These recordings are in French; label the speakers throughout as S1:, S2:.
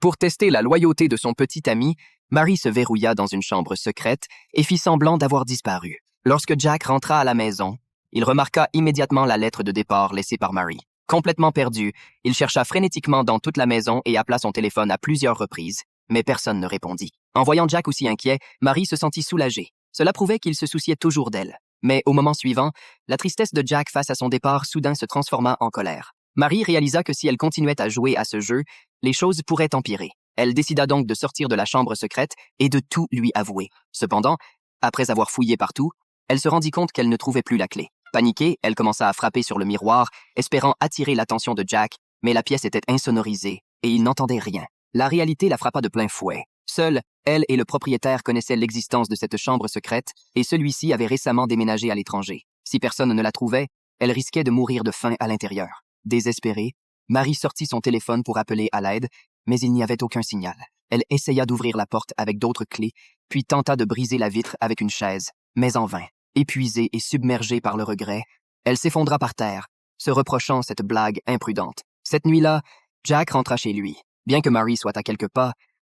S1: Pour tester la loyauté de son petit ami, Mary se verrouilla dans une chambre secrète et fit semblant d'avoir disparu. Lorsque Jack rentra à la maison, il remarqua immédiatement la lettre de départ laissée par Mary. Complètement perdu, il chercha frénétiquement dans toute la maison et appela son téléphone à plusieurs reprises, mais personne ne répondit. En voyant Jack aussi inquiet, Mary se sentit soulagée. Cela prouvait qu'il se souciait toujours d'elle. Mais au moment suivant, la tristesse de Jack face à son départ soudain se transforma en colère. Mary réalisa que si elle continuait à jouer à ce jeu, les choses pourraient empirer. Elle décida donc de sortir de la chambre secrète et de tout lui avouer. Cependant, après avoir fouillé partout, elle se rendit compte qu'elle ne trouvait plus la clé. Paniquée, elle commença à frapper sur le miroir, espérant attirer l'attention de Jack, mais la pièce était insonorisée et il n'entendait rien. La réalité la frappa de plein fouet. Seule, elle et le propriétaire connaissaient l'existence de cette chambre secrète et celui-ci avait récemment déménagé à l'étranger. Si personne ne la trouvait, elle risquait de mourir de faim à l'intérieur. Désespérée, Mary sortit son téléphone pour appeler à l'aide, mais il n'y avait aucun signal. Elle essaya d'ouvrir la porte avec d'autres clés, puis tenta de briser la vitre avec une chaise, mais en vain. Épuisée et submergée par le regret, elle s'effondra par terre, se reprochant cette blague imprudente. Cette nuit-là, Jack rentra chez lui. Bien que Mary soit à quelques pas,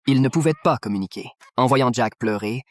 S1: ils ne pouvaient pas communiquer. En voyant Jack pleurer,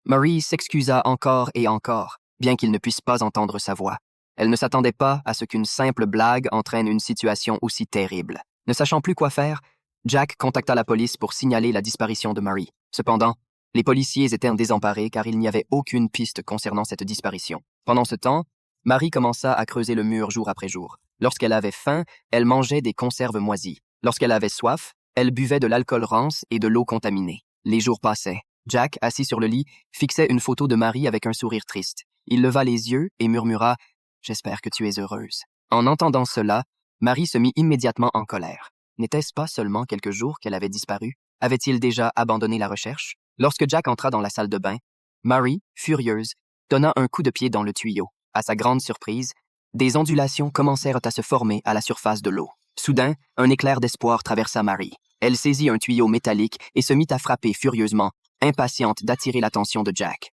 S1: Mary s'excusa encore et encore, bien qu'il ne puisse pas entendre sa voix. Elle ne s'attendait pas à ce qu'une simple blague entraîne une situation aussi terrible. Ne sachant plus quoi faire, Jack contacta la police pour signaler la disparition de Mary. Cependant, les policiers étaient désemparés car il n'y avait aucune piste concernant cette disparition. Pendant ce temps, Mary commença à creuser le mur jour après jour. Lorsqu'elle avait faim, elle mangeait des conserves moisies. Lorsqu'elle avait soif, elle buvait de l'alcool rance et de l'eau contaminée. Les jours passaient. Jack, assis sur le lit, fixait une photo de Mary avec un sourire triste. Il leva les yeux et murmura « J'espère que tu es heureuse ». En entendant cela, Mary se mit immédiatement en colère. N'était-ce pas seulement quelques jours qu'elle avait disparu? Avait-il déjà abandonné la recherche? Lorsque Jack entra dans la salle de bain, Mary, furieuse, donna un coup de pied dans le tuyau. À sa grande surprise, des ondulations commencèrent à se former à la surface de l'eau. Soudain, un éclair d'espoir traversa Mary. Elle saisit un tuyau métallique et se mit à frapper furieusement, impatiente d'attirer l'attention de Jack.